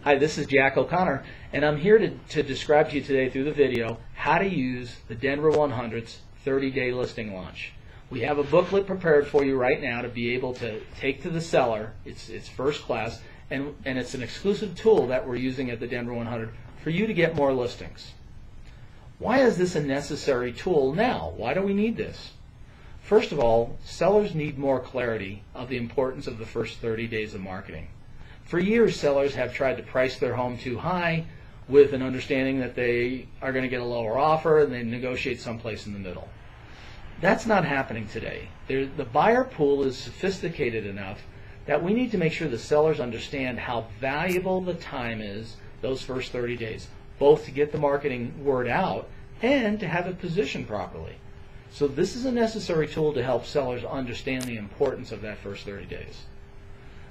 Hi, this is Jack O'Connor, and I'm here to describe to you today through the video how to use the Denver 100's 30-day listing launch. We have a booklet prepared for you right now to be able to take to the seller. It's first class, and it's an exclusive tool that we're using at the Denver 100 for you to get more listings. Why is this a necessary tool now? Why do we need this? First of all, sellers need more clarity of the importance of the first 30 days of marketing. For years, sellers have tried to price their home too high with an understanding that they are going to get a lower offer and they negotiate someplace in the middle. That's not happening today. The buyer pool is sophisticated enough that we need to make sure the sellers understand how valuable the time is those first 30 days, both to get the marketing word out and to have it positioned properly. So this is a necessary tool to help sellers understand the importance of that first 30 days.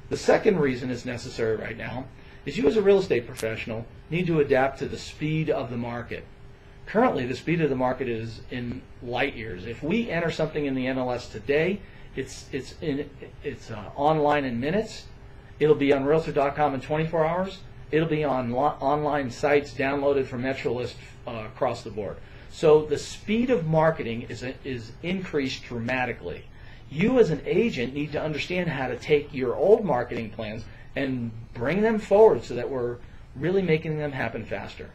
The second reason it's necessary right now is you as a real estate professional need to adapt to the speed of the market. Currently, the speed of the market is in light years. If we enter something in the MLS today, it's online in minutes. It'll be on Realtor.com in 24 hours. It'll be on online sites downloaded from MetroList across the board. So the speed of marketing is increased dramatically. You as an agent need to understand how to take your old marketing plans and bring them forward so that we're really making them happen faster.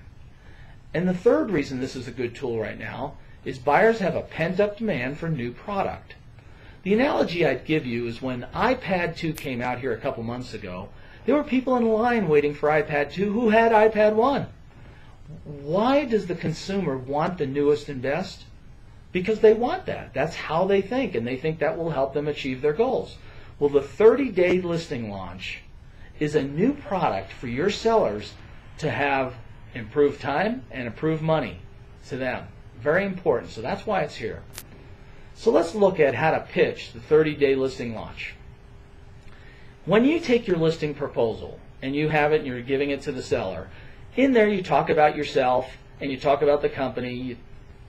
And the third reason this is a good tool right now is buyers have a pent-up demand for new product. The analogy I'd give you is when iPad 2 came out here a couple months ago, there were people in line waiting for iPad 2 who had iPad 1. Why does the consumer want the newest and best? Because they want that. That's how they think, and they think that will help them achieve their goals. Well, the 30-day listing launch is a new product for your sellers to have improved time and improved money to them. Very important. So that's why it's here. So let's look at how to pitch the 30-day listing launch. When you take your listing proposal and you have it and you're giving it to the seller, in there you talk about yourself and you talk about the company,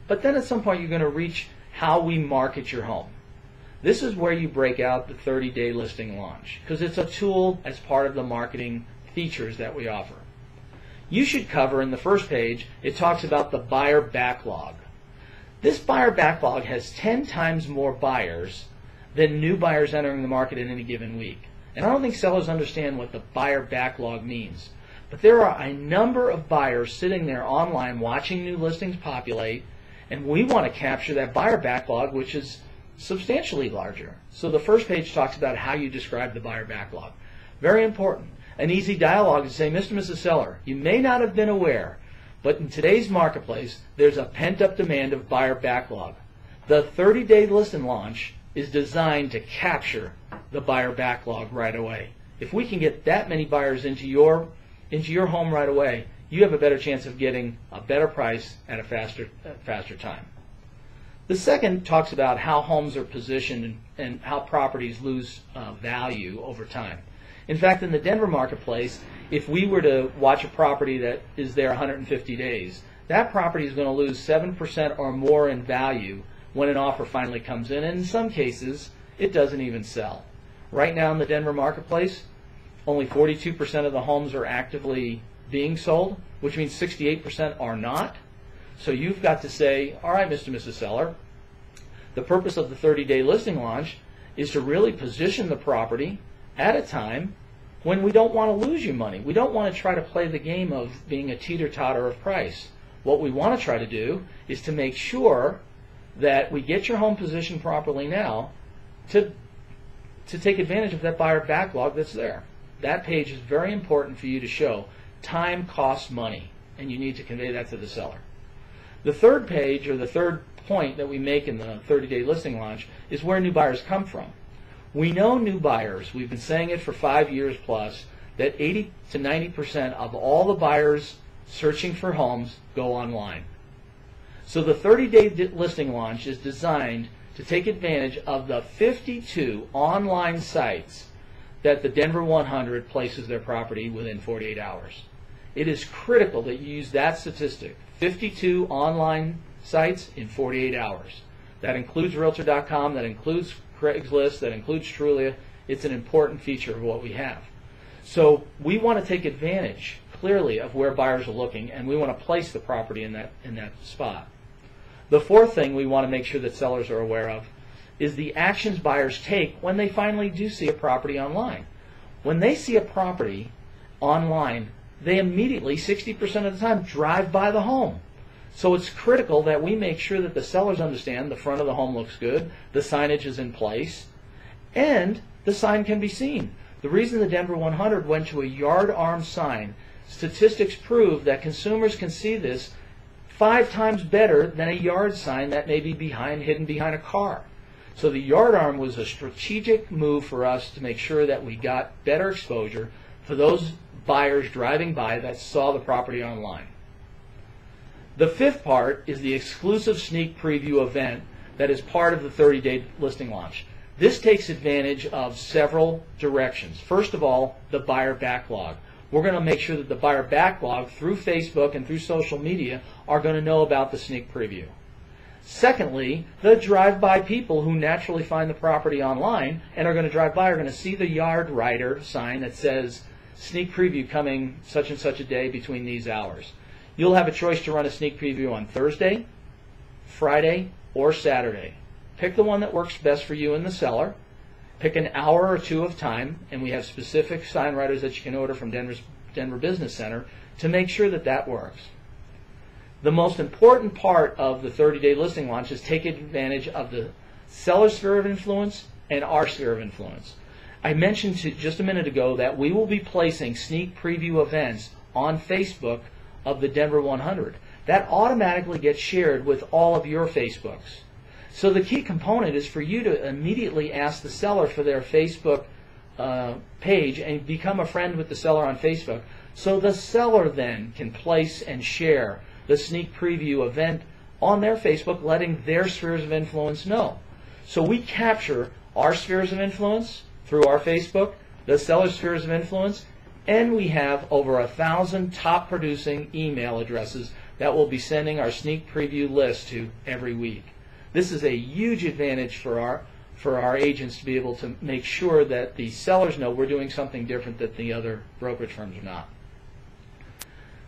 but then at some point you're going to reach how we market your home. This is where you break out the 30-day listing launch because it's a tool as part of the marketing features that we offer. You should cover in the first page, it talks about the buyer backlog. This buyer backlog has 10 times more buyers than new buyers entering the market in any given week. And I don't think sellers understand what the buyer backlog means. But there are a number of buyers sitting there online watching new listings populate, and we want to capture that buyer backlog, which is substantially larger. So the first page talks about how you describe the buyer backlog. Very important. An easy dialogue to say, Mr. and Mrs. Seller, you may not have been aware, but in today's marketplace, there's a pent-up demand of buyer backlog. The 30-day listing launch is designed to capture the buyer backlog right away. If we can get that many buyers into your home right away, you have a better chance of getting a better price at a faster time. The second talks about how homes are positioned and how properties lose value over time. In fact, in the Denver marketplace, if we were to watch a property that is there 150 days, that property is going to lose 7% or more in value when an offer finally comes in, and in some cases, it doesn't even sell. Right now in the Denver marketplace, only 42% of the homes are actively being sold, which means 68% are not. So you've got to say, all right, Mr. and Mrs. Seller, the purpose of the 30-day listing launch is to really position the property at a time when we don't want to lose you money. We don't want to try to play the game of being a teeter-totter of price. What we want to try to do is to make sure that we get your home positioned properly now to take advantage of that buyer backlog that's there. That page is very important for you to show. Time costs money, and you need to convey that to the seller. The third page, or the third point that we make in the 30-day listing launch, is where new buyers come from. We know new buyers, we've been saying it for 5 years plus, that 80 to 90% of all the buyers searching for homes go online. So the 30-day listing launch is designed to take advantage of the 52 online sites that the Denver 100 places their property within 48 hours. It is critical that you use that statistic, 52 online sites in 48 hours. That includes Realtor.com, that includes Craigslist, that includes Trulia. It's an important feature of what we have. So we want to take advantage clearly of where buyers are looking, and we want to place the property in that spot. The fourth thing we want to make sure that sellers are aware of is the actions buyers take when they finally do see a property online. When they see a property online, they immediately, 60% of the time, drive by the home. So it's critical that we make sure that the sellers understand the front of the home looks good, the signage is in place, and the sign can be seen. The reason the Denver 100 went to a yard arm sign, statistics prove that consumers can see this 5 times better than a yard sign that may be hidden behind a car. So the yard arm was a strategic move for us to make sure that we got better exposure for those buyers driving by that saw the property online. The fifth part is the exclusive sneak preview event that is part of the 30-day listing launch. This takes advantage of several directions. First of all, the buyer backlog. We're going to make sure that the buyer backlog through Facebook and through social media are going to know about the sneak preview. Secondly, the drive-by people who naturally find the property online and are going to drive by are going to see the yard rider sign that says sneak preview coming such and such a day between these hours. You'll have a choice to run a sneak preview on Thursday, Friday, or Saturday. Pick the one that works best for you and the seller. Pick an hour or two of time, and we have specific sign writers that you can order from Denver Business Center to make sure that that works. The most important part of the 30-day listing launch is take advantage of the seller's sphere of influence and our sphere of influence. I mentioned just a minute ago that we will be placing sneak preview events on Facebook of the Denver 100. That automatically gets shared with all of your Facebooks. So the key component is for you to immediately ask the seller for their Facebook page and become a friend with the seller on Facebook, so the seller then can place and share the sneak preview event on their Facebook, letting their spheres of influence know. So we capture our spheres of influence through our Facebook, the seller's spheres of influence, and we have over 1,000 top producing email addresses that we'll be sending our sneak preview list to every week. This is a huge advantage for our agents to be able to make sure that the sellers know we're doing something different that the other brokerage firms are not.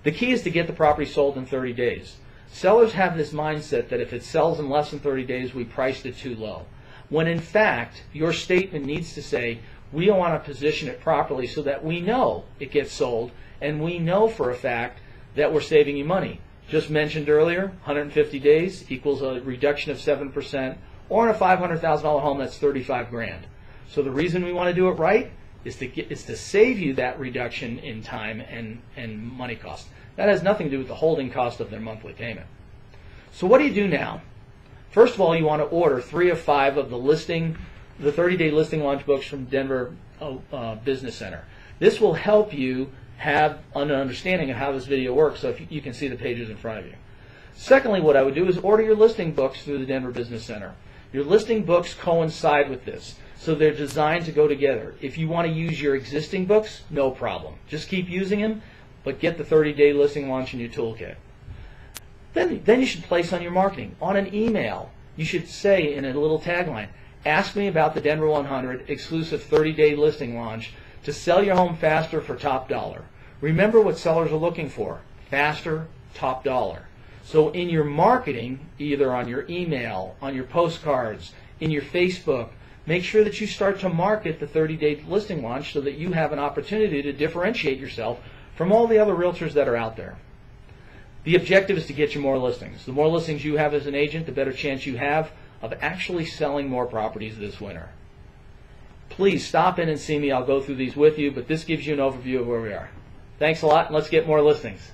The key is to get the property sold in 30 days. Sellers have this mindset that if it sells in less than 30 days, we priced it too low. When in fact, your statement needs to say, we want to position it properly so that we know it gets sold and we know for a fact that we're saving you money. Just mentioned earlier, 150 days equals a reduction of 7%, or in a $500,000 home, that's 35 grand. So the reason we want to do it right is to save you that reduction in time and money cost. That has nothing to do with the holding cost of their monthly payment. So what do you do now? First of all, you want to order 3 of 5 of the 30-day listing launch books from Denver Business Center. This will help you have an understanding of how this video works, so if you can see the pages in front of you. Secondly, what I would do is order your listing books through the Denver Business Center. Your listing books coincide with this, so they're designed to go together. If you want to use your existing books, no problem. Just keep using them, but get the 30-day listing launch in your toolkit. Then you should place on your marketing. On an email, you should say in a little tagline, ask me about the Denver 100 exclusive 30-day listing launch to sell your home faster for top dollar. Remember what sellers are looking for, faster, top dollar. So in your marketing, either on your email, on your postcards, in your Facebook, make sure that you start to market the 30-day listing launch so that you have an opportunity to differentiate yourself from all the other realtors that are out there. The objective is to get you more listings. The more listings you have as an agent, the better chance you have of actually selling more properties this winter. Please stop in and see me. I'll go through these with you, but this gives you an overview of where we are. Thanks a lot, and let's get more listings.